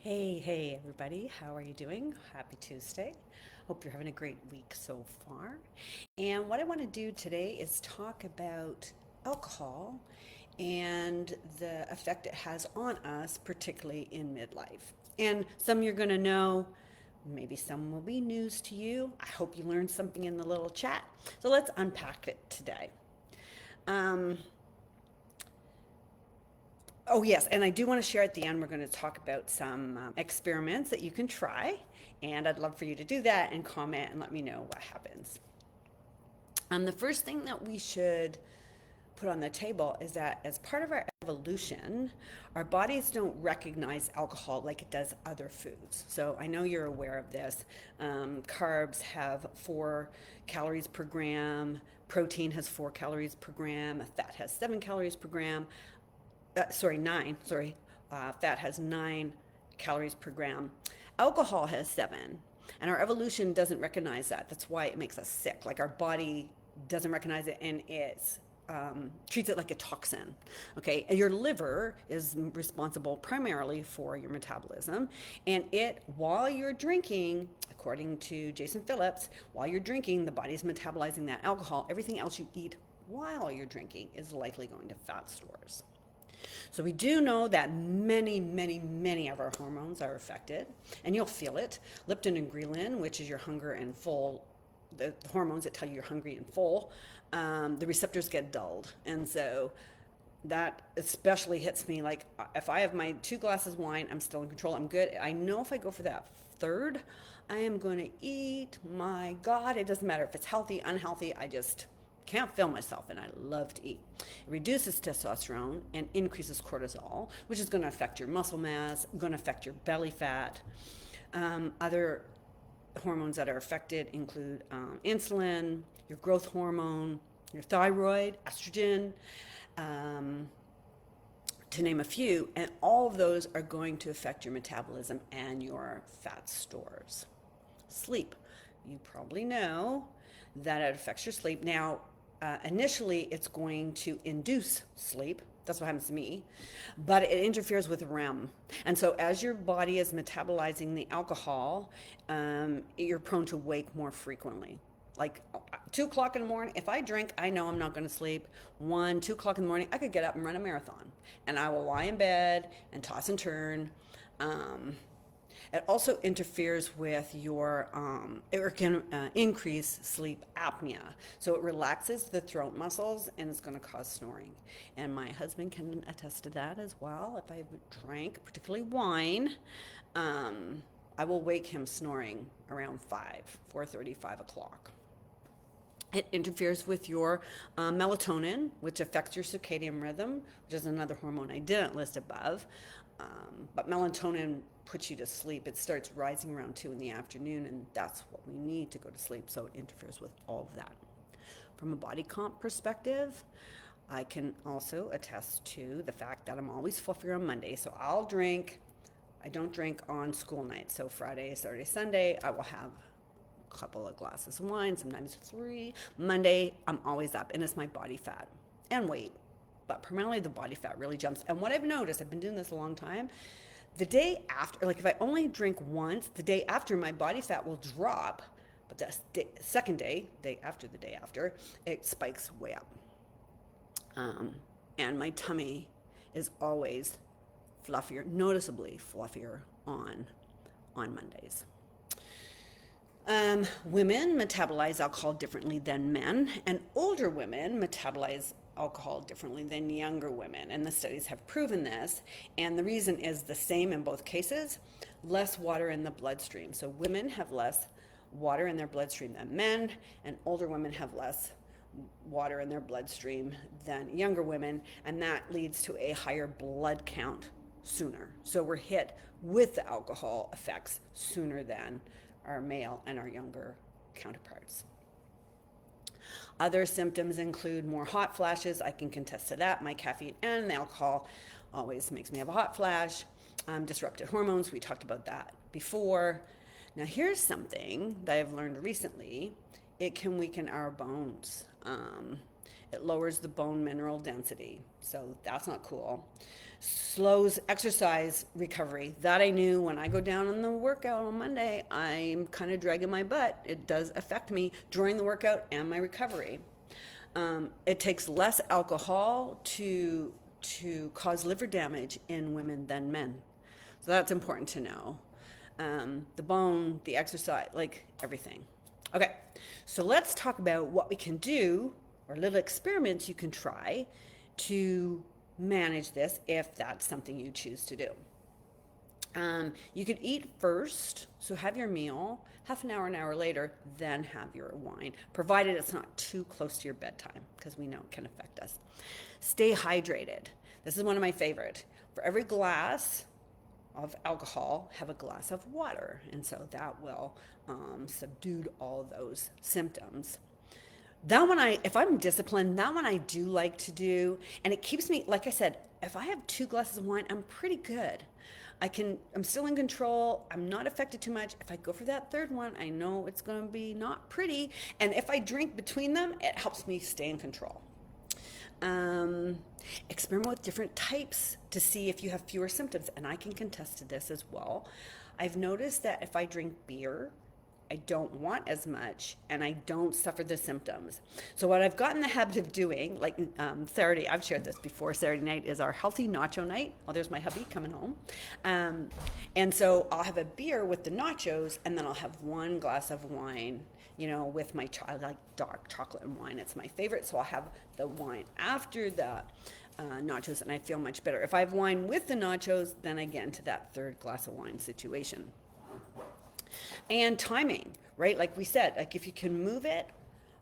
Hey, everybody. How are you doing? Happy Tuesday. Hope you're having a great week so far. And what I want to do today is talk about alcohol and the effect it has on us, particularly in midlife. And some you're going to know, maybe some will be news to you. I hope you learned something in the little chat. So let's unpack it today. Um, Oh, yes. And I do want to share at the end, we're going to talk about some experiments that you can try. And I'd love for you to do that and comment and let me know what happens. The first thing that we should put on the table is that as part of our evolution, our bodies don't recognize alcohol like it does other foods. So I know you're aware of this. Carbs have 4 calories per gram, protein has 4 calories per gram, fat has 7 calories per gram. Sorry, nine, sorry, fat has 9 calories per gram. Alcohol has 7. And our evolution doesn't recognize that. That's why it makes us sick. Like our body doesn't recognize it and it treats it like a toxin. Okay, and your liver is responsible primarily for your metabolism. And while you're drinking, according to Jason Phillips, while you're drinking, the body's metabolizing that alcohol. Everything else you eat while you're drinking is likely going to fat stores. So we do know that many of our hormones are affected, and you'll feel it. Leptin and ghrelin, which is your hunger and full, the hormones that tell you you're hungry and full, the receptors get dulled. And so that especially hits me like if I have my 2 glasses of wine, I'm still in control. I'm good. I know if I go for that third, I am going to eat. My God, it doesn't matter if it's healthy, unhealthy. I just can't feel myself, and I love to eat. It reduces testosterone and increases cortisol, which is going to affect your muscle mass, going to affect your belly fat. Other hormones that are affected include insulin, your growth hormone, your thyroid, estrogen, um, to name a few, and all of those are going to affect your metabolism and your fat stores. Sleep. You probably know that it affects your sleep. Now, initially, it's going to induce sleep. That's what happens to me. But it interferes with REM. And so, as your body is metabolizing the alcohol, you're prone to wake more frequently. Like 2 o'clock in the morning, if I drink, I know I'm not going to sleep. 2 o'clock in the morning, I could get up and run a marathon. And I will lie in bed and toss and turn. Um, it also interferes with it can increase sleep apnea. So it relaxes the throat muscles and it's going to cause snoring. And my husband can attest to that as well. If I drank, particularly wine, I will wake him snoring around 4:30, 5 o'clock. It interferes with your melatonin, which affects your circadian rhythm, which is another hormone I didn't list above. But melatonin puts you to sleep. It starts rising around 2 in the afternoon, and that's what we need to go to sleep. So it interferes with all of that. From a body comp perspective, I can also attest to the fact that I'm always fluffier on Monday. So I'll drink. I don't drink on school nights. So Friday, Saturday, Sunday, I will have couple of glasses of wine, sometimes 3. Monday, I'm always up, and it's my body fat and weight. But primarily the body fat really jumps. And what I've noticed, I've been doing this a long time, the day after, like if I only drink once, the day after my body fat will drop, but the second day after the day after, it spikes way up. And my tummy is always fluffier, noticeably fluffier on Mondays. Women metabolize alcohol differently than men, and older women metabolize alcohol differently than younger women. And the studies have proven this. And the reason is the same in both cases: less water in the bloodstream. So women have less water in their bloodstream than men, and older women have less water in their bloodstream than younger women. And that leads to a higher blood count sooner. So we're hit with the alcohol effects sooner than our male and our younger counterparts. Other symptoms include more hot flashes. I can contest to that. My caffeine and the alcohol always makes me have a hot flash. Disrupted hormones, we talked about that before. Now here's something that I've learned recently. It can weaken our bones. It lowers the bone mineral density. So that's not cool. Slows exercise recovery. That I knew. When I go down on the workout on Monday, I'm kind of dragging my butt. It does affect me during the workout and my recovery. It takes less alcohol to cause liver damage in women than men. So that's important to know. The bone, the exercise, like everything. Okay, so let's talk about what we can do, or little experiments you can try to manage this if that's something you choose to do. You could eat first, so have your meal, half an hour later, then have your wine, provided it's not too close to your bedtime, because we know it can affect us. Stay hydrated. This is one of my favorite. For every glass of alcohol, have a glass of water, and so that will subdue all those symptoms. That one, if I'm disciplined, that one I do like to do, and it keeps me, like I said, if I have 2 glasses of wine, I'm pretty good. I'm still in control. I'm not affected too much. If I go for that third one, I know it's going to be not pretty. And if I drink between them, it helps me stay in control. Experiment with different types to see if you have fewer symptoms. And I can contest to this as well. I've noticed that if I drink beer, I don't want as much, and I don't suffer the symptoms. So what I've gotten the habit of doing, like Saturday, I've shared this before, Saturday night is our healthy nacho night. Oh, there's my hubby coming home. And so I'll have a beer with the nachos, and then I'll have 1 glass of wine, with my child, like dark chocolate and wine. It's my favorite, so I'll have the wine after the nachos, and I feel much better. If I have wine with the nachos, then I get into that 3rd glass of wine situation. And timing, right? Like we said, like if you can move it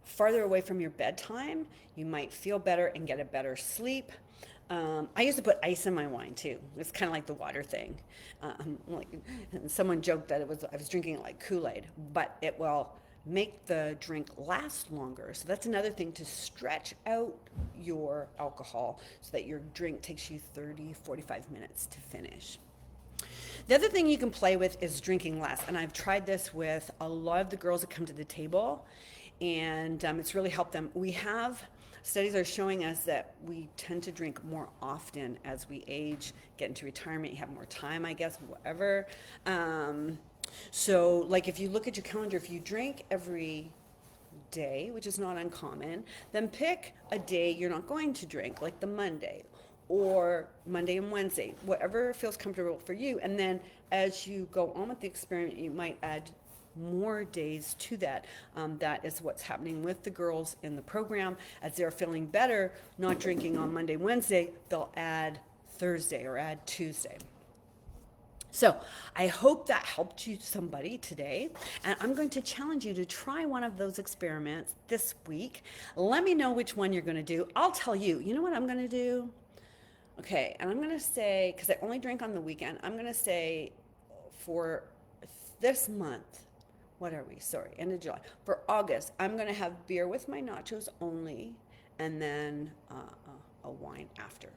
farther away from your bedtime, you might feel better and get a better sleep. I used to put ice in my wine too. It's kind of like the water thing. Someone joked that I was drinking it like Kool-Aid, but it will make the drink last longer. So that's another thing, to stretch out your alcohol so that your drink takes you 30, 45 minutes to finish. The other thing you can play with is drinking less. And I've tried this with a lot of the girls that come to the table, and it's really helped them. Studies are showing us that we tend to drink more often as we age, get into retirement, you have more time, I guess, whatever. So like if you look at your calendar, if you drink every day, which is not uncommon, then pick a day you're not going to drink, like the Monday, or Monday and Wednesday, whatever feels comfortable for you. And then as you go on with the experiment, you might add more days to that. That is what's happening with the girls in the program. As they're feeling better, not drinking on Monday, Wednesday, they'll add Thursday or add Tuesday. So I hope that helped you, somebody, today. And I'm going to challenge you to try one of those experiments this week. Let me know which one you're going to do. I'll tell you. You know what I'm going to do? Okay, and I'm going to say, because I only drink on the weekend, I'm going to say for this month, what are we? Sorry, end of July. For August, I'm going to have beer with my nachos only, and then a wine after.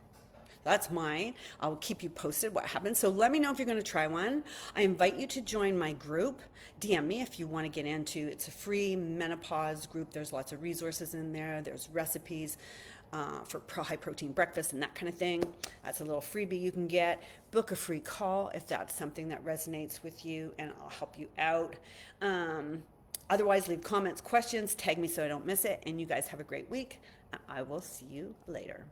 That's mine. I'll keep you posted what happens. So let me know if you're going to try one. I invite you to join my group. DM me if you want to get into. It's a free menopause group. There's lots of resources in there. There's recipes for high protein breakfast and that kind of thing. That's a little freebie you can get. Book a free call if that's something that resonates with you, and I'll help you out. Otherwise, leave comments, questions, tag me so I don't miss it. And you guys have a great week. I will see you later.